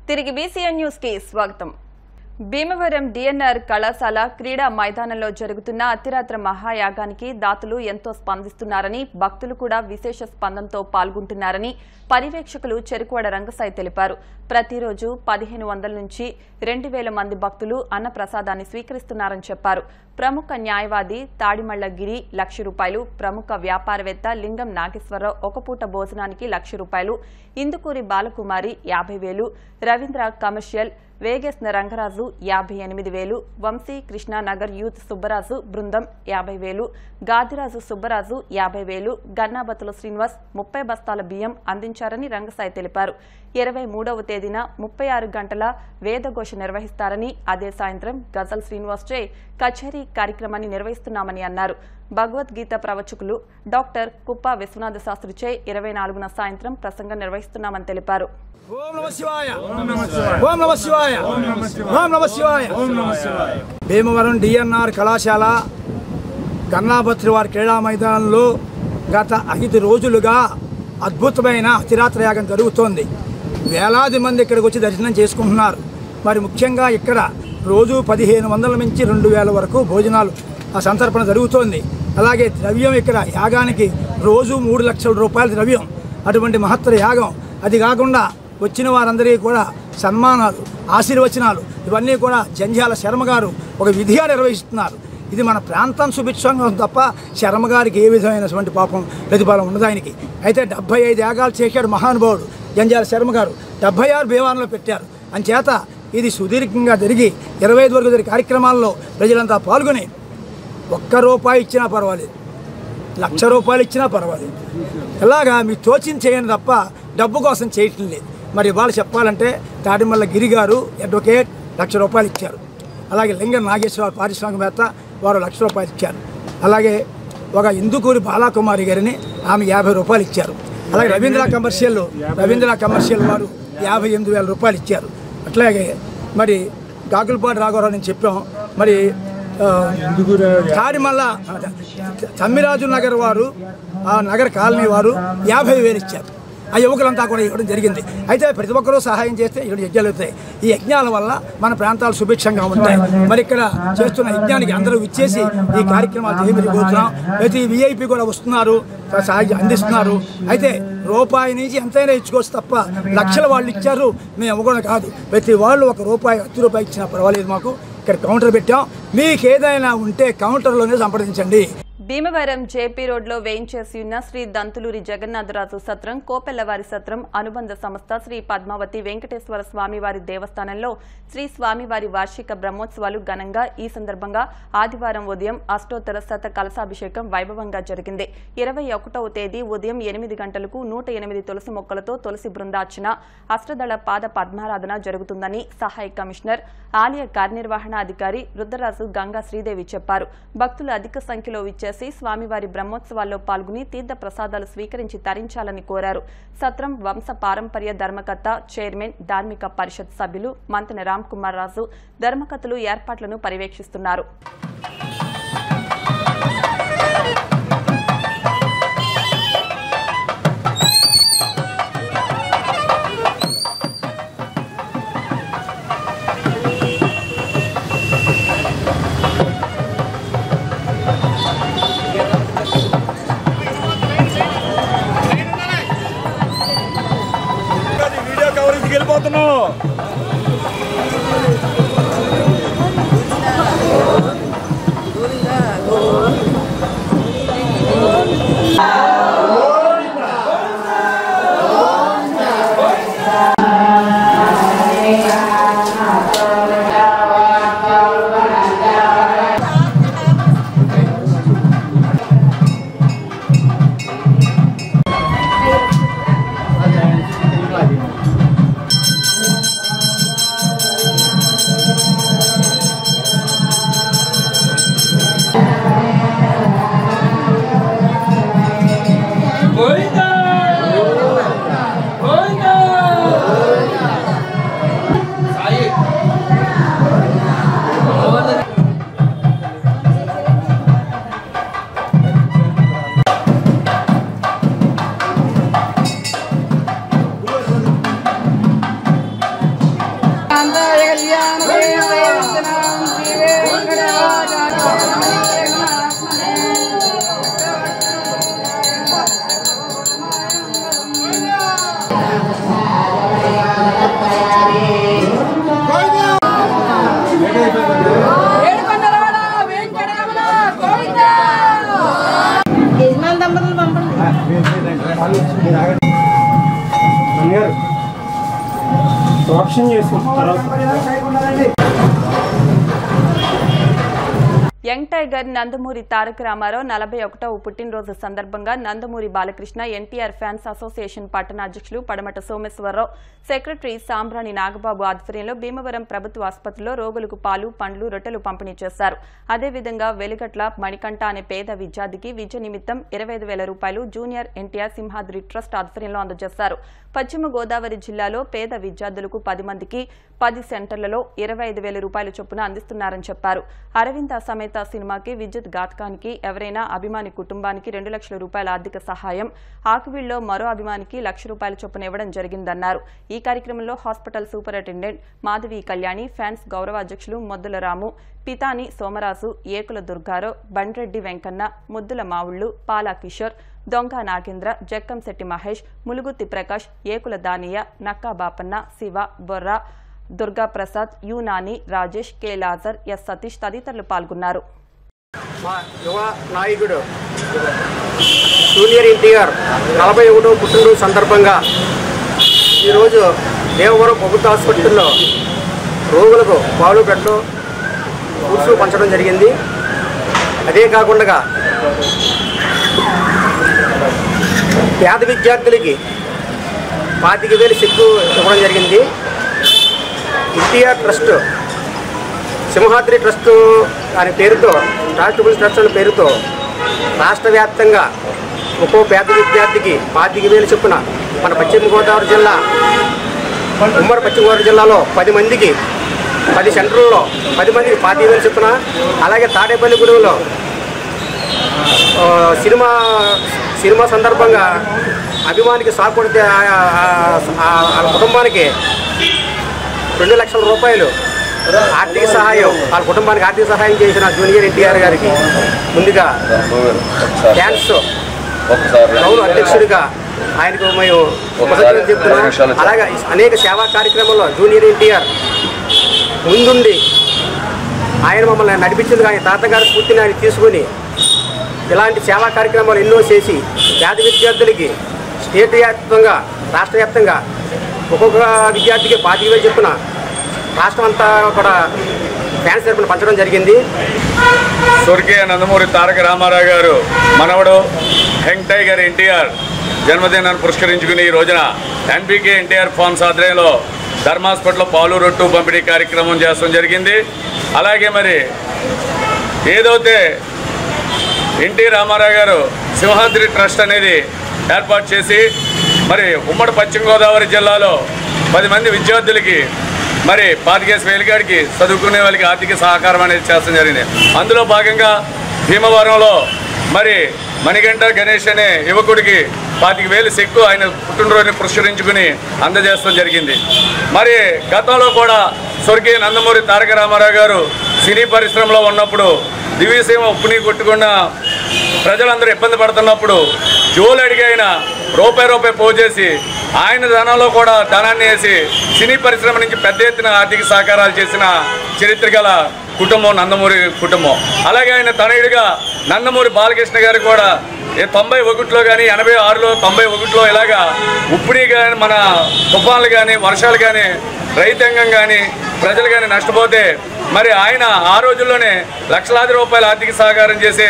తిరిగి BCN news కి స్వాగతం. భీమవరం DNR కళాశాల క్రీడా మైదానంలో జరుగుతున్న అతిరాత్ర మహాయాగానికి దాతలు ఎంతో స్పందిస్తున్నారని, భక్తులు కూడా విశేష స్పందనతో పాల్గొంటున్నారని పర్యవేక్షకులు చెరుకువాడ రంగసాయి తెలిపారు. ప్రతిరోజు 1500 నుంచి 2000 మంది భక్తులు అన్నప్రసాదాన్ని స్వీకరిస్తున్నారని చెప్పారు. ప్రముఖ న్యాయవాది తాడిమళ్ల గిరి ₹1,00,000, ప్రముఖ వ్యాపారవేత్త లింగం నాగేశ్వరరావు ఒక పూట భోజనానికి ₹1,00,000, ఇందుకూరి బాలకుమారి 50,000, రవీంద్ర కమర్షియల్ వేగేస్న రంగరాజు 58,000, వంశీ కృష్ణానగర్ యూత్ సుబ్బరాజు బృందం 50,000, గాదిరాజు సుబ్బరాజు 50,000, గన్నాబతుల శ్రీనివాస్ 30 బస్తాల బియ్యం అందించారని రంగసాయి తెలిపారు. 23వ తేదీన 36 గంటల వేదఘోష నిర్వహిస్తారని, అదే సాయంత్రం గజల్ శ్రీనివాస్ చే కచేరీ కార్యక్రమాన్ని నిర్వహిస్తున్నామని అన్నారు. భగవద్గీత ప్రవచకులు డాక్టర్ కుప్ప విశ్వనాథ శాస్త్రిచే 24న సాయంత్రం ప్రసంగం నిర్వహిస్తున్నామని తెలిపారు. ఓం నమః శివాయ ఓం నమః శివాయ ఓం నమః శివాయ ఓం నమః శివాయ ఓం నమః శివాయ ఓం నమః శివాయ. భీమవరం DNR కళాశాల గన్నాభత్రి వారి క్రీడా మైదానంలో గత 5 రోజులుగా అద్భుతమైన అతిరాత్ర యాగం జరుగుతోంది. వేలాది మంది ఇక్కడికి వచ్చి దర్శనం చేసుకుంటున్నారు. మరి ముఖ్యంగా ఇక్కడ రోజు 1500 నుంచి 2000 వరకు భోజనాలు సంతర్పణ జరుగుతోంది. అలాగే ద్రవ్యం ఇక్కడ యాగానికి రోజు ₹3,00,000 ద్రవ్యం. అటువంటి మహత్తర యాగం. అది కాకుండా వచ్చిన వారందరికీ కూడా సన్మానాలు, ఆశీర్వచనాలు ఇవన్నీ కూడా జంధ్యాల శర్మ గారు ఒక విధిగా నిర్వహిస్తున్నారు. ఇది మన ప్రాంతం సుభిక్షంగా తప్ప శర్మ గారికి ఏ విధమైనటువంటి పాపం ప్రతిఫలం ఉండదు ఆయనకి. అయితే 75 యాగాలు చేశాడు మహానుభావుడు జంధ్యాల శర్మ గారు. 76 భీమవరంలో పెట్టారు. అంచేత ఇది సుదీర్ఘంగా జరిగి 25 వరకు జరిగే కార్యక్రమాల్లో ప్రజలంతా పాల్గొని ₹1 ఇచ్చినా పర్వాలేదు, ₹1,00,000 ఇచ్చినా పర్వాలేదు. ఇలాగా మీ తోచింది చేయండి తప్ప డబ్బు కోసం చేయటం లేదు. మరి ఇవాళ చెప్పాలంటే తాడిమల్ల గిరి గారు అడ్వకేట్ ₹1,00,000 ఇచ్చారు. అలాగే లింగం నాగేశ్వరరావు పారిశ్రామికవేత్త వారు ₹1,00,000 ఇచ్చారు. అలాగే ఒక ఇందుకూరి బాలకుమారి గారిని ఆమె ₹50 ఇచ్చారు. అలాగే రవీంద్ర కమర్షియల్ వారు ₹58,000 ఇచ్చారు. అట్లాగే మరి గాకులపాటి రాఘవరావు నేను చెప్పాం. మరి తాడిమల్ల తమ్మిరాజు నగర్ వారు నగర కాలనీ వారు 50,000 ఇచ్చారు. ఆ యువకులంతా కూడా ఇవ్వడం జరిగింది. అయితే ప్రతి ఒక్కరూ సహాయం చేస్తే ఇక్కడ యజ్ఞాలు అవుతాయి. ఈ యజ్ఞాల వల్ల మన ప్రాంతాలు సుభిక్షంగా ఉంటాయి. మరి ఇక్కడ చేస్తున్న యజ్ఞానికి అందరూ ఇచ్చేసి ఈ కార్యక్రమాలు చేయబోతున్నాం. ప్రతి VIP కూడా వస్తున్నారు, సహాయం అందిస్తున్నారు. అయితే ₹1 నుంచి ఎంతైనా ఇచ్చుకోవచ్చు తప్ప లక్షల వాళ్ళు ఇచ్చారు మేము ఇవ్వకుండా కాదు. ప్రతి వాళ్ళు ₹1, ₹10 ఇచ్చినా పర్వాలేదు. మాకు ఇక్కడ కౌంటర్ పెట్టాం. మీకు ఏదైనా ఉంటే కౌంటర్లోనే సంప్రదించండి. భీమవరం JP రోడ్లో వేయించేసి ఉన్న శ్రీ దంతులూరి జగన్నాథరాజు సత్రం, కోపెల్లవారి సత్రం అనుబంధ సంస్థ శ్రీ పద్మావతి వెంకటేశ్వర స్వామివారి దేవస్థానంలో శ్రీ స్వామివారి వార్షిక బ్రహ్మోత్సవాలు ఘనంగా ఈ సందర్భంగా ఆదివారం ఉదయం అష్టోత్తర శత కలశాభిషేకం వైభవంగా జరిగింది. 21వ తేదీ ఉదయం 8 గంటలకు 108 తులసి మొక్కలతో తులసి బృందార్చన, అష్టదళ పాద పద్మారాధన జరుగుతుందని సహాయ కమిషనర్, ఆలయ కార్యనిర్వహణాధికారి రుద్రరాజు గంగా శ్రీదేవి చెప్పారు. భక్తులు అధిక సంఖ్యలో విచ్చేసి స్వామివారి బ్రహ్మోత్సవాల్లో పాల్గొని తీర్థ ప్రసాదాలు స్వీకరించి తరించాలని కోరారు. సత్రం వంశ పారంపర్య ధర్మకర్త, చైర్మన్, ధార్మిక పరిషత్ సభ్యులు మంతెన రామ్కుమార్ రాజు, ధర్మకర్తలు ఏర్పాట్లను పర్యవేక్షిస్తున్నారు. ఆప్షన్ చేసుకుంటారు. యంగ్ టైగర్ నందమూరి తారక రామారావు 41వ పుట్టినరోజు సందర్భంగా నందమూరి బాలకృష్ణ ఎన్టీఆర్ ఫ్యాన్స్ అసోసియేషన్ పట్టణ అధ్యక్షులు పడమట సోమేశ్వరరావు, సెక్రటరీ సాంబ్రాణి నాగబాబు ఆధ్వర్యంలో భీమవరం ప్రభుత్వ ఆసుపత్రిలో రోగులకు పాలు, పండ్లు, రొట్టెలు పంపిణీ చేశారు. అదేవిధంగా వెలిగట్ల మణికంఠ అనే పేద విద్యార్థికి విద్య నిమిత్తం 25,000 రూపాయలు జూనియర్ ఎన్టీఆర్ సింహాద్రి ట్రస్ట్ ఆధ్వర్యంలో అందజేశారు. పశ్చిమ గోదావరి జిల్లాలో పేద విద్యార్థులకు 10 మందికి 10 సెంటర్లలో 25,000 రూపాయల చొప్పున అందిస్తున్నారని చెప్పారు. అరవింద సమేత సినిమాకి విద్యుత్ ఘాతకానికి ఎవరైనా అభిమాని కుటుంబానికి 2 లక్షల రూపాయల ఆర్థిక సహాయం, ఆకువీళ్లో మరో అభిమానికి 1,00,000 రూపాయల చొప్పున ఇవ్వడం జరిగిందన్నారు. ఈ కార్యక్రమంలో hospital superintendent Madhavi Kalyani, fans గౌరవ అధ్యక్షులు మొద్దుల రాము, పితాని సోమరాజు, ఏకుల దుర్గారావు, బండ్రెడ్డి వెంకన్న, ముద్దుల మావుళ్లు, Pala Kishore, Donga Nagendra, Jakkamsetti Mahesh, Mulugutti Prakash, Ekula Daniya, Nakka Bapanna, Shiva, Borra, Durgaprasad, U Nani, Rajesh, K Lazar, S Satish తదితరులు పాల్గొన్నారు. మా యువ నాయకుడు జూనియర్ ఎన్టీఆర్ 41వ పుట్టినరోజు సందర్భంగా ఈరోజు దేవవరం ప్రభుత్వ హాస్పిటల్లో రోగులకు పాలు, బెడ్లు, ఫ్రూట్స్ పంచడం జరిగింది. అదే కాకుండా పేద విద్యార్థులకి 25,000 చెక్కు ఇవ్వడం జరిగింది. ఎన్టీఆర్ ట్రస్ట్, సింహాద్రి ట్రస్ట్ అనే పేరుతో, చారిటబుల్ ట్రస్ట్ అనే పేరుతో రాష్ట్ర వ్యాప్తంగా ఒక్కో పేద విద్యార్థికి 25,000 చొప్పున మన పశ్చిమ గోదావరి జిల్లా, ఉమ్మడి పశ్చిమ గోదావరి జిల్లాలో 10 మందికి 10 సెంటర్లలో 10 మందికి 25,000 చొప్పున, అలాగే తాడేపల్లిగూడెంలో సినిమా సందర్భంగా అభిమానికి షాక్ కొడితే వాళ్ళ కుటుంబానికి 2 లక్షల రూపాయలు ఆర్థిక సహాయం, వాళ్ళ కుటుంబానికి ఆర్థిక సహాయం చేసిన జూనియర్ ఎన్టీఆర్ గారికి ముందుగా డ్యాన్స్ టౌన్ అధ్యక్షుడిగా ఆయనకు మేము కృతజ్ఞతలు చెప్తున్నాం. అలాగే అనేక సేవా కార్యక్రమాల్లో జూనియర్ ఎన్టీఆర్ ముందుండి ఆయన మమ్మల్ని నడిపించింది. ఆయన తాతగారి స్ఫూర్తిని ఆయన తీసుకుని ఇలాంటి సేవా కార్యక్రమాలు ఎన్నో చేసి పేద విద్యార్థులకి స్టేట్ వ్యాప్తంగా, రాష్ట్ర వ్యాప్తంగా ఒక్కొక్క విద్యార్థికి 25,000 చొప్పున రాష్ట్రం అంతా కూడా ఫ్యాన్స్ తరపున పంచడం జరిగింది. స్వర్గీయ నందమూరి తారక రామారావు గారు మనవడు యంగ్ టైగర్ ఎన్టీఆర్ జన్మదినాన్ని పురస్కరించుకుని ఈ రోజున ఎన్బీకే ఎన్టీఆర్ ఫార్మ్స్ ఆధ్వర్యంలో ధర్మ హాస్పిటల్లో పాలు, రొట్టు పంపిణీ కార్యక్రమం చేయడం జరిగింది. అలాగే మరి ఏదైతే ఎన్టీ రామారావు గారు సింహాద్రి ట్రస్ట్ అనేది ఏర్పాటు చేసి మరి ఉమ్మడి పశ్చిమ గోదావరి జిల్లాలో 10 మంది విద్యార్థులకి మరి 25,000 కాడికి చదువుకునే వాళ్ళకి ఆర్థిక సహకారం అనేది చేస్తడం జరిగింది. అందులో భాగంగా భీమవరంలో మరి మణికంఠ గణేష్ అనే యువకుడికి 25,000 చెక్కు ఆయన పుట్టినరోజుని పురస్కరించుకుని అందజేస్తడం జరిగింది. మరి గతంలో కూడా స్వర్గీయ నందమూరి తారక రామారావు గారు సినీ పరిశ్రమలో ఉన్నప్పుడు దివ్యసీమ ఉప్పుని కొట్టుకున్న ప్రజలందరూ ఇబ్బంది పడుతున్నప్పుడు జోలు అడిగి ఆయన రూపాయి పోజేసి ఆయన ధనంలో కూడా ధనాన్ని వేసి సినీ పరిశ్రమ నుంచి పెద్ద ఎత్తున ఆర్థిక సహకారాలు చేసిన చరిత్ర గల కుటుంబం నందమూరి కుటుంబం. అలాగే ఆయన తనయుడిగా నందమూరి బాలకృష్ణ గారు కూడా 91లో కానీ 86లో 91లో ఇలాగా ఉప్పుని కానీ మన తుఫాన్లు కానీ వర్షాలు కానీ రైతాంగం కానీ ప్రజలు కానీ నష్టపోతే మరి ఆయన ఆ రోజుల్లోనే లక్షలాది రూపాయల ఆర్థిక సహకారం చేసే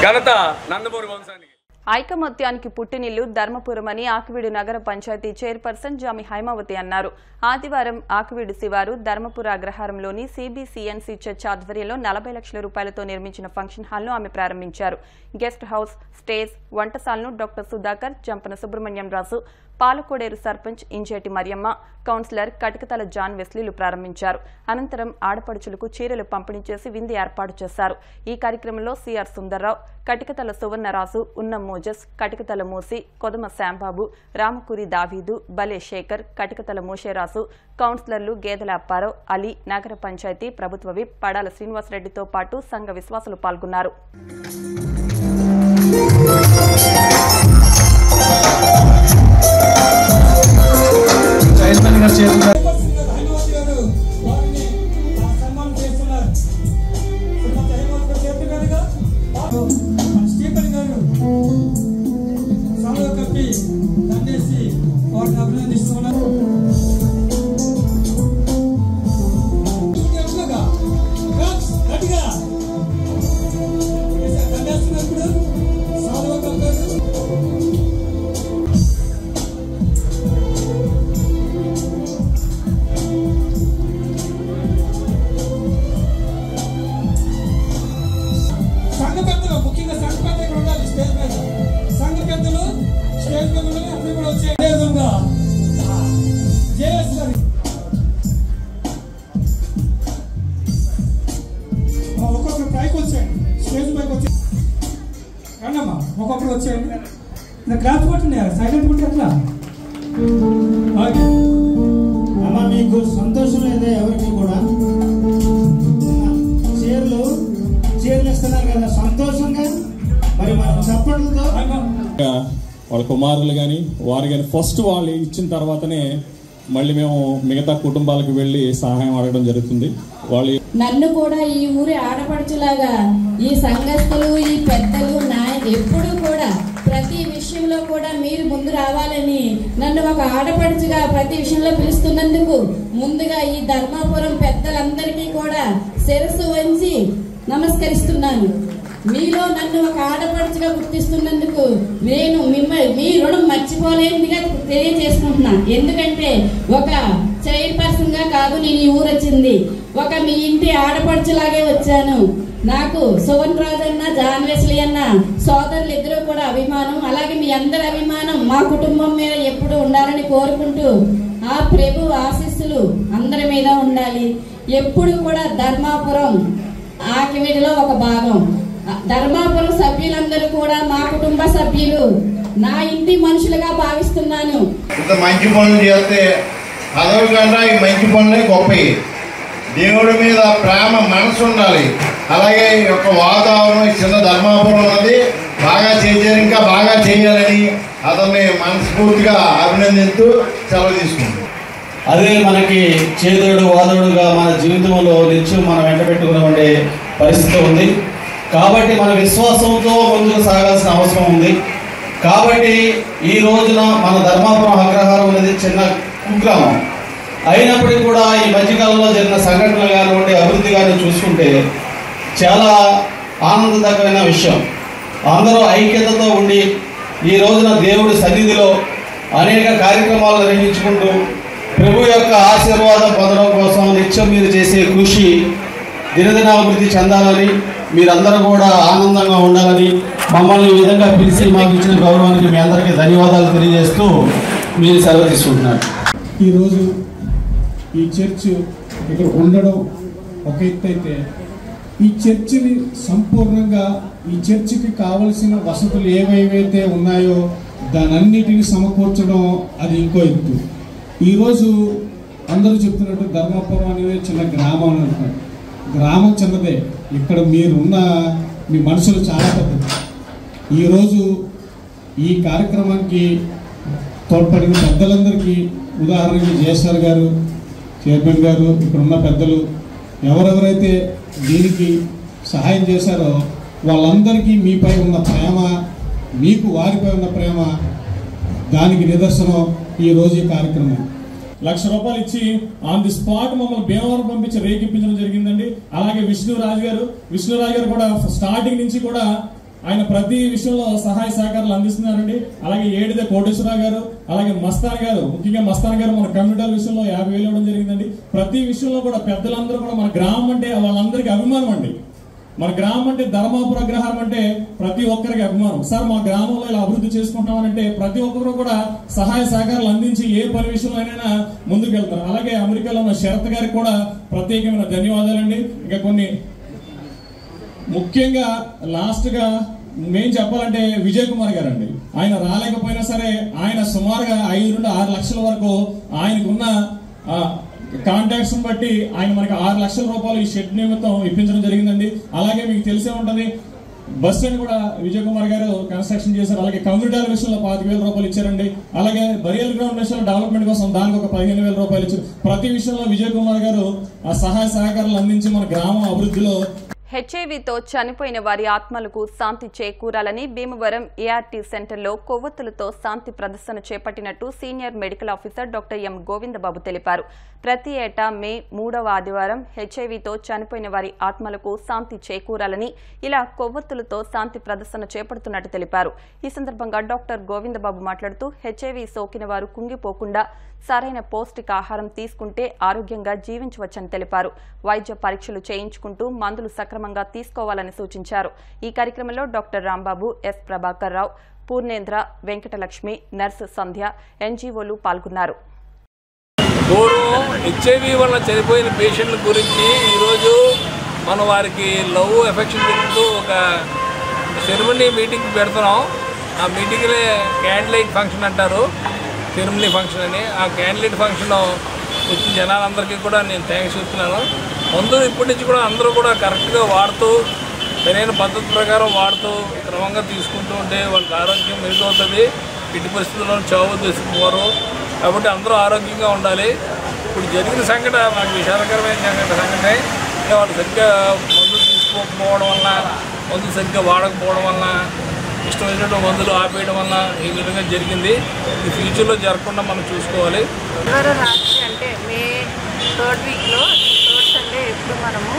ఘనత నందమూరి వంశానికి. ఐకమత్యానికి పుట్టినిల్లు ధర్మపురం అని ఆకివీడు నగర పంచాయతీ చైర్పర్సన్ జామి హైమావతి అన్నారు. ఆదివారం ఆకివీడు శివారు ధర్మపుర అగ్రహారంలోని సిబిసిఎన్సి చర్చ్ ఆధ్వర్యంలో 40 లక్షల రూపాయలతో నిర్మించిన ఫంక్షన్ హాల్ను ఆమె ప్రారంభించారు. గెస్ట్ హౌస్, స్టేజ్, వంటశాలను doctor Sudhakar, Jampana Subrahmanyam Raju, Palakoderu sarpanch Injeti Mariyamma, councillor Katikatala John వెస్లీలు ప్రారంభించారు. అనంతరం ఆడపడుచులకు చీరలు పంపిణీ చేసి విందు ఏర్పాటు చేశారు. ఈ కార్యక్రమంలో సిఆర్ సుందర్రావు, కటికతల సువర్ణరాజు, ఉన్నం మోజస్, కటికతల మూసి, కొదమ శాంబాబు, రామకూరి దావీదు, బలే శేఖర్, కటికతల మూషేరాజు, కౌన్సిలర్లు గేదెల అప్పారావు, అలీ, నగర పంచాయతీ ప్రభుత్వ విప్ పడాల శ్రీనివాసరెడ్డితో పాటు సంఘ విశ్వాసులు పాల్గొన్నారు. అభినందిస్తున్నారు. వచ్చేయండి. క్లాస్ కొట్టండి, సైలెంట్ కొట్టి అట్లా. ఓకే అమ్మ, మీకు సంతోషం లేదా? ఎవరికి కూడా చీరలు ఇస్తున్నారు కదా, సంతోషంగా మరి మనం చప్పట్లతో వాళ్ళ కుమారులు కానీ వారు కానీ ఫస్ట్ వాళ్ళు ఇచ్చిన తర్వాతనే మళ్ళీ మేము మిగతా కుటుంబాలకు వెళ్ళి సహాయం అడగడం జరుగుతుంది. వాళ్ళు నన్ను కూడా ఈ ఊరి ఆడపడుచులాగా ఈ సంఘస్థులు, ఈ పెద్దలు ఎప్పుడు కూడా ప్రతి విషయంలో కూడా మీరు ముందు రావాలని నన్ను ఒక ఆడపడుచుగా ప్రతి విషయంలో పిలుస్తున్నందుకు ముందుగా ఈ ధర్మాపురం పెద్దలందరికీ కూడా శిరస్సు వంచి నమస్కరిస్తున్నాను. మీలో నన్ను ఒక ఆడపడుచుగా గుర్తిస్తున్నందుకు నేను మీ రుణం మర్చిపోలేనిదిగా తెలియజేసుకుంటున్నాను. ఎందుకంటే ఒక చైర్పర్సన్ గా కాదు నేను ఈ ఊరు వచ్చింది, ఒక మీ ఇంటి ఆడపడుచులాగే వచ్చాను. నాకు సువన్ రాజు అన్న, జాన్వేస్లీ అన్న సోదరులు ఇద్దరు కూడా అభిమానం. అలాగే మీ అందరి అభిమానం మా కుటుంబం మీద ఎప్పుడు ఉండాలని కోరుకుంటూ ఆ ప్రభు ఆశీస్సులు అందరి మీద ఉండాలి. ఎప్పుడు కూడా ధర్మాపురం ఆకివీడిలో ఒక భాగం. ధర్మాపురం సభ్యులందరూ కూడా మా కుటుంబ సభ్యులు, నా ఇంటి మనుషులుగా భావిస్తున్నాను. ఇంత మంచి పనులు చేస్తే పదవి కన్నా ఈ మంచి పనులే గొప్పవి. దేవుడి మీద ప్రేమ మనసు ఉండాలి. అలాగే ఈ యొక్క వాతావరణం చిన్న ధర్మాపురం ఉన్నది బాగా చేయాలి, ఇంకా బాగా చేయాలని అతన్ని మనస్ఫూర్తిగా అభినందిస్తూ సెలవు తీసుకుంటాం. అదే మనకి చేదోడు వాదోడుగా మన జీవితంలో నిత్యం మనం వెంట పెట్టుకుని ఉండే పరిస్థితి ఉంది. కాబట్టి మన విశ్వాసంతో ముందుకు సాగాల్సిన అవసరం ఉంది. కాబట్టి ఈ రోజున మన ధర్మాపురం అగ్రహారం అనేది చిన్న కుగ్రామం అయినప్పటికీ కూడా ఈ మధ్యకాలంలో జరిగిన సంఘటనలు కానివ్వండి, అభివృద్ధి కానీ చూసుకుంటే చాలా ఆనందకరమైన విషయం. అందరూ ఐక్యతతో ఉండి ఈ రోజున దేవుడి సన్నిధిలో అనేక కార్యక్రమాలు నిర్వహించుకుంటూ ప్రభు యొక్క ఆశీర్వాదం పొందడం కోసం నిత్యం మీరు చేసే కృషి దినదినాభివృద్ధి చెందాలని, మీరందరూ కూడా ఆనందంగా ఉండాలని మమ్మల్ని ఈ విధంగా పిలిచి మాకు ఇచ్చిన గౌరవానికి మీ అందరికీ ధన్యవాదాలు తెలియజేస్తూ మీరు సెలవు తీసుకుంటున్నారు. ఈరోజు ఈ చర్చ్ ఇక్కడ ఉండడం ఒక ఎత్తు అయితే, ఈ చర్చిని సంపూర్ణంగా ఈ చర్చికి కావలసిన వసతులు ఏవైతే ఉన్నాయో దానన్నిటిని సమకూర్చడం అది ఇంకో ఎత్తు. ఈరోజు అందరూ చెప్తున్నట్టు ధర్మాపురం అనేది చిన్న గ్రామం అని అంటున్నారు. గ్రామం చిన్నదే, ఇక్కడ మీరున్న మీ మనుషులు చాలా పెద్దది. ఈరోజు ఈ కార్యక్రమానికి తోడ్పడిన పెద్దలందరికీ, ఉదాహరణకి జేఎస్ఆర్ గారు, చైర్మన్ గారు, ఇక్కడ ఉన్న పెద్దలు ఎవరెవరైతే దీనికి సహాయం చేశారో వాళ్ళందరికీ మీపై ఉన్న ప్రేమ, మీకు వారిపై ఉన్న ప్రేమ, దానికి నిదర్శనం ఈరోజు ఈ కార్యక్రమం. ₹1,00,000 ఇచ్చి ఆన్ ది స్పాట్ మమ్మల్ని భీమవరం పంపించి రేకిప్పించడం జరిగిందండి. అలాగే విష్ణురాజు గారు కూడా స్టార్టింగ్ నుంచి కూడా ఆయన ప్రతి విషయంలో సహాయ సహకారాలు అందిస్తున్నారండి. అలాగే ఏడిదే కోటేశ్వరరావు గారు, అలాగే మస్తాన్ గారు, ముఖ్యంగా మస్తాన్ గారు మన కమ్యూనిటీ విషయంలో 50,000 ఇవ్వడం జరిగిందండి. ప్రతి విషయంలో కూడా పెద్దలందరూ కూడా మన గ్రామం అంటే వాళ్ళందరికీ అభిమానం అండి. మన గ్రామం అంటే ధర్మాపుర అగ్రహారం అంటే ప్రతి ఒక్కరికి అభిమానం. సార్ మా గ్రామంలో ఇలా అభివృద్ధి చేసుకుంటామనంటే ప్రతి ఒక్కరు కూడా సహాయ సహకారాలు అందించి ఏ పని విషయంలోనైనా ముందుకు వెళ్తారు. అలాగే అమెరికాలో ఉన్న శరత్ గారికి కూడా ప్రత్యేకమైన ధన్యవాదాలండి. ఇంకా కొన్ని ముఖ్యంగా లాస్ట్ గా మేము చెప్పాలంటే విజయ్ కుమార్ గారు అండి. ఆయన రాలేకపోయినా సరే ఆయన సుమారుగా 5 నుండి 6 లక్షల వరకు ఆయనకున్న కాంటాక్ట్స్ బట్టి ఆయన మనకి ₹6,00,000 ఈ షెడ్ నిమిత్తం ఇప్పించడం జరిగిందండి. అలాగే మీకు తెలిసే ఉంటది, బస్ స్టాండ్ కూడా విజయ్ కుమార్ గారు కన్స్ట్రక్షన్ చేశారు. అలాగే కమ్యూనిటీ విషయంలో ₹25,000 ఇచ్చారండి. అలాగే బరియల్ గ్రౌండ్ విషయంలో డెవలప్మెంట్ కోసం దానికి ఒక ₹15,000 ఇచ్చారు. ప్రతి విషయంలో విజయ్ కుమార్ గారు ఆ సహాయ సహకారాలు అందించి మన గ్రామం అభివృద్ధిలో హెచ్ఐవితో చనిపోయిన వారి ఆత్మలకు శాంతి చేకూరాలని భీమవరం ఏఆర్టీ సెంటర్లో కొవ్వొత్తులతో శాంతి ప్రదర్శన చేపట్టినట్టు senior medical officer doctor M Govindababu తెలిపారు. ప్రతి ఏటా మే 3వ ఆదివారం హెచ్ఐవితో చనిపోయిన వారి ఆత్మలకు శాంతి చేకూరాలని ఇలా కొవ్వొత్తులతో శాంతి ప్రదర్శన చేపడుతున్నట్టు తెలిపారు. ఈ సందర్భంగా డాక్టర్ గోవిందబాబు మాట్లాడుతూ హెచ్ఐవి సోకిన వారు కుంగిపోకుండా సరైన పౌష్టికాహారం తీసుకుంటే ఆరోగ్యంగా జీవించవచ్చని తెలిపారు. వైద్య పరీక్షలు చేయించుకుంటూ మందులు సక్రమంగా తీసుకోవాలని సూచించారు. ఈ కార్యక్రమంలో doctor Rambabu, yes Prabhakar Rao, Purnendra, Venkatalakshmi, nurse సంధ్య, ఎన్జీఓలు పాల్గొన్నారు. పూర్వం హెచ్ఐవి వల్ల చనిపోయిన పేషెంట్ల గురించి ఈరోజు మనం వారికి లవ్ ఎఫెక్షన్ పెడుతూ ఒక సెరమనీ మీటింగ్ పెడుతున్నాం. ఆ మీటింగ్లే క్యాండిలైట్ ఫంక్షన్ అంటారు, సెరమనీ ఫంక్షన్ అని. ఆ క్యాండిలైట్ ఫంక్షన్ వచ్చిన జనాలందరికీ కూడా నేను థ్యాంక్స్ చెప్తున్నాను. ముందు ఇప్పటి నుంచి కూడా అందరూ కూడా కరెక్ట్గా వాడుతూ సరైన పద్ధతి ప్రకారం వాడుతూ క్రమంగా తీసుకుంటూ ఉంటే వాళ్ళకి ఆరోగ్యం మెరుగవుతుంది. ఇటు పరిస్థితుల్లో చావు తీసుకుపోరు. కాబట్టి అందరూ ఆరోగ్యంగా ఉండాలి. ఇప్పుడు జరిగిన సంఘటన నాకు విషాదకరమైన సంఘటన. వాళ్ళు సరిగ్గా మందులు తీసుకోకపోవడం వల్ల, మందులు సరిగ్గా వాడకపోవడం వల్ల, ఇష్టమైనటువంటి మందులు ఆపేయడం వల్ల ఈ విధంగా జరిగింది. ఈ ఫ్యూచర్లో జరగకుండా మనం చూసుకోవాలి. రాత్రి అంటే మే 3rd వీక్లో 3rd సండే ఎప్పుడు మనము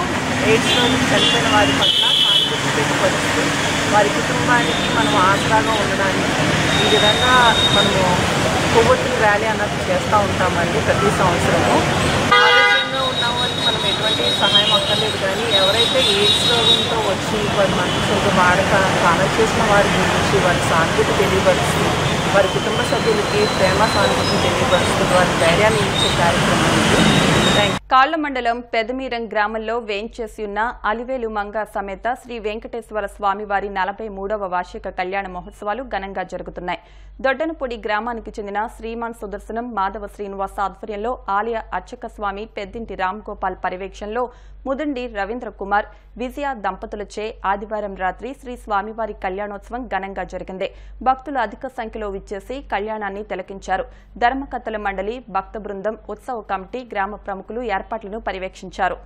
ఎయిడ్స్లో చనిపోయిన వారి పట్ల సానుభూతి పెట్టుకోవచ్చు. వారి కుటుంబానికి మనం ఆసరాగా ఉండడానికి ఈ విధంగా మనము కొవ్వొత్తుల ర్యాలీ అన్నది చేస్తూ ఉంటామండి ప్రతి సంవత్సరము. ఆరోగ్యంగా ఉన్న వాళ్ళకి మనం ఎటువంటి సహాయం అక్కర్లేదు, కానీ ఎవరైతే ఎయిడ్స్ రోగంతో వచ్చి వారి మనుషులతో వాడక కాలం చేసిన వారి గురించి వారి సానుభూతి తెలియపరుస్తూ, వారి కుటుంబ సభ్యులకి ప్రేమ సానుభూతిని తెలియపరుస్తూ వారి ధైర్యాన్ని ఇచ్చే కార్యక్రమం ఇది. కాళ్ల మండలం పెదమీరం గ్రామంలో వేంచేసి ఉన్న అలివేలు మంగ సమేత శ్రీ వెంకటేశ్వర స్వామివారి 43వ వార్షిక కళ్యాణ మహోత్సవాలు ఘనంగా జరుగుతున్నాయి. దొడ్డనపొడి గ్రామానికి చెందిన శ్రీమాన్ సుదర్శనం మాధవ శ్రీనివాస ఆధ్వర్యంలో ఆలయ అర్చక స్వామి పెద్దింటి రామ్ గోపాల్ పర్యవేక్షణలో ముదండి రవీంద్ర కుమార్ విజయ దంపతులచే ఆదివారం రాత్రి శ్రీ స్వామివారి కళ్యాణోత్సవం ఘనంగా జరిగింది. భక్తులు అధిక సంఖ్యలో విచ్చేసి కళ్యాణాన్ని తిలకించారు. ధర్మకర్తల మండలి, భక్త బృందం, ఉత్సవ కమిటీ, గ్రామ ప్రముఖులు ఏర్పాట్లను పర్యవేక్షించారు.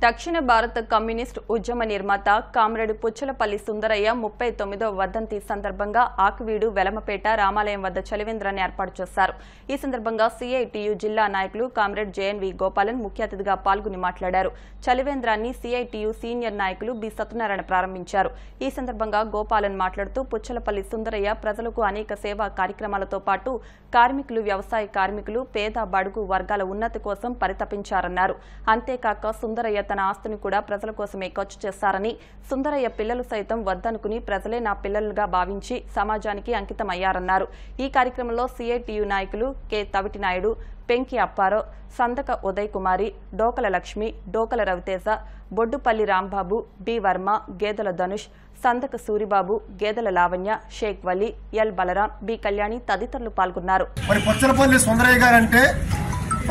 దక్షిణ భారత కమ్యూనిస్ట్ ఉద్యమ నిర్మాత కామ్రేడ్ పుచ్చలపల్లి సుందరయ్య 39వ వర్ధంతి సందర్భంగా ఆకువీడు, వెలమపేట, రామాలయం వద్ద చలివేంద్రాన్ని ఏర్పాటు చేశారు. ఈ సందర్భంగా సిఐటియు జిల్లా నాయకులు కామ్రేడ్ జేఎన్వి గోపాలన్ ముఖ్య అతిథిగా పాల్గొని మాట్లాడారు. చలివేంద్రాన్ని సిఐటియు సీనియర్ నాయకులు బి సత్యనారాయణ ప్రారంభించారు. ఈ సందర్భంగా గోపాలన్ మాట్లాడుతూ పుచ్చలపల్లి సుందరయ్య ప్రజలకు అనేక సేవా కార్యక్రమాలతో పాటు కార్మికులు, వ్యవసాయ కార్మికులు, పేద బడుగు వర్గాల ఉన్నతి కోసం పరితపించారన్నారు. అంతేకాక సుందరయ్య తన ఆస్తిని కూడా ప్రజల కోసమే ఖర్చు చేశారని, సుందరయ్య పిల్లలు సైతం వద్దనుకుని ప్రజలే నా పిల్లలుగా భావించి సమాజానికి అంకితమయ్యారన్నారు. ఈ కార్యక్రమంలో సిఐటియు నాయకులు కె తవిటి నాయుడు, పెంకి అప్పారావు, సందక ఉదయ్ కుమారి, డోకల లక్ష్మి, డోకల రవితేజ, బొడ్డుపల్లి రాంబాబు, బి వర్మ, గేదెల ధనుష్, సందక సూరిబాబు, గేదెల లావణ్య, షేక్ వలి, ఎల్ బలరాం, బి కళ్యాణి తదితరులు పాల్గొన్నారు. మరి పుచ్చలపల్లి సుందరయ్య గారంటే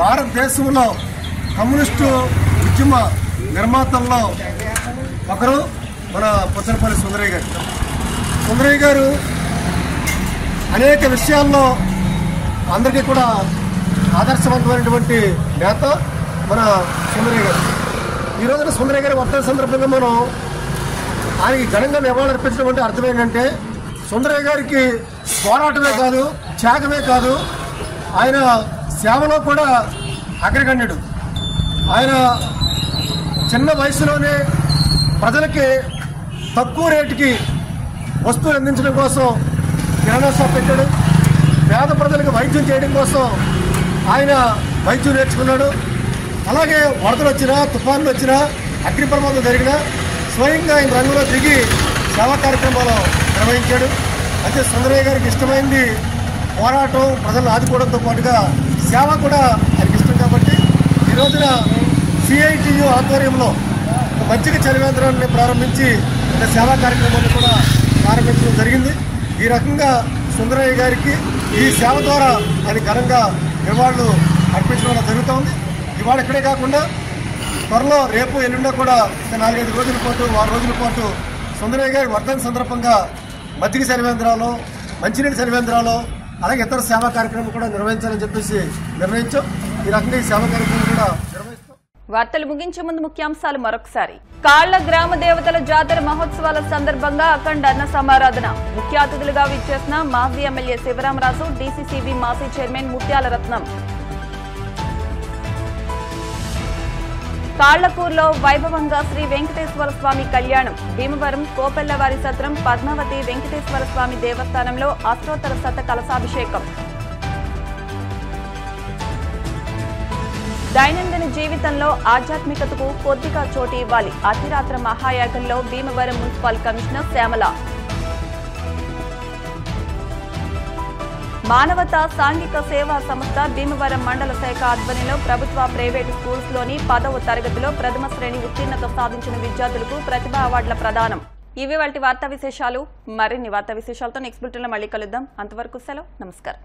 భారతదేశంలో కమ్యూనిస్టు ఉద్యమ నిర్మాతల్లో ఒకరు మన పుచ్చలపల్లి సుందరయ్య గారు. సుందరయ్య గారు అనేక విషయాల్లో అందరికీ కూడా ఆదర్శవంతమైనటువంటి నేత మన సుందరయ్య గారు. ఈ రోజున సుందరయ్య గారి వర్ధంతి సందర్భంగా మనం ఆయనకి ఘనంగా నివాళులర్పించడం అంటే అర్థం ఏంటంటే, సుందరయ్య గారికి పోరాటమే కాదు, త్యాగమే కాదు, ఆయన సేవలో కూడా అగ్రగణ్యుడు. ఆయన చిన్న వయసులోనే ప్రజలకి తక్కువ రేటుకి వస్తువులు అందించడం కోసం కిరాణా షాప్ పెట్టాడు. పేద ప్రజలకు వైద్యం చేయడం కోసం ఆయన వైద్యం నేర్చుకున్నాడు. అలాగే వరదలు వచ్చినా, తుఫాన్లు వచ్చినా, అగ్ని ప్రమాదం జరిగినా స్వయంగా ఆయన రంగంలో దిగి సేవా కార్యక్రమాలు నిర్వహించాడు. అయితే సుందరయ్య గారికి ఇష్టమైంది పోరాటం, ప్రజలను ఆదుకోవడంతో పాటుగా సేవ కూడా ఆయనకి ఇష్టం. కాబట్టి ఈ రోజున CITU ఆధ్వర్యంలో మజ్జిగ చలివేంద్రాన్ని ప్రారంభించి సేవా కార్యక్రమాన్ని కూడా ప్రారంభించడం జరిగింది. ఈ రకంగా సుందరయ్య గారికి ఈ సేవ ద్వారా ఆయన ఘనంగా నివాళులు అర్పించడం జరుగుతోంది. ఇవాళ ఇక్కడే కాకుండా త్వరలో రేపు ఎల్లుండో కూడా 4-5 రోజుల పాటు 6 రోజుల పాటు సుందరయ్య గారి వర్ధంతి సందర్భంగా మజ్జిగ చలివేంద్రాలు, మంచినీటి చలివేంద్రాలు, అలాగే ఇతర సేవా కార్యక్రమం కూడా నిర్వహించాలని చెప్పేసి నిర్ణయించాం. ఈ రకంగా ఈ సేవా కార్యక్రమం కూడా నిర్వహిస్తాం. వార్తలు ముగించే ముందు ముఖ్యాంశాలు మరొకసారి. కాళ్ల గ్రామ దేవతల జాతర మహోత్సవాల సందర్భంగా అఖండ అన్న సమారాధన. ముఖ్య అతిథులుగా విచ్చేసిన మాజీ ఎమ్మెల్యే శివరామరాజు, DCCB మాజీ చైర్మన్ ముత్యాల రత్నం. కాళ్లకూరులో వైభవంగా శ్రీ వెంకటేశ్వర స్వామి కళ్యాణం. భీమవరం కోపెల్లవారి సత్రం పద్మావతి వెంకటేశ్వర స్వామి దేవస్థానంలో అష్టోత్తర శత కలశాభిషేకం. దైనందిన జీవితంలో ఆధ్యాత్మికతకు కొద్దిగా చోటు ఇవ్వాలి. అతిరాత్ర మహాయాగంలో భీమవరం మున్సిపల్ కమిషనర్ శ్యామల. మానవతా సాంఘిక సేవా సంస్థ భీమవరం మండల శాఖ ఆధ్వర్యంలో ప్రభుత్వ ప్రైవేటు స్కూల్స్ లోని 10వ తరగతిలో ప్రథమ శ్రేణి ఉత్తీర్ణత సాధించిన విద్యార్థులకు ప్రతిభా అవార్డుల ప్రదానం. ఇవి వాటి వార్తా విశేషాలు. మరిన్ని వార్తా విశేషాలతో నెక్స్ట్ బులెటిన్లో మళ్ళీ కలుద్దాం. అంతవరకు సెలవు. నమస్కారం.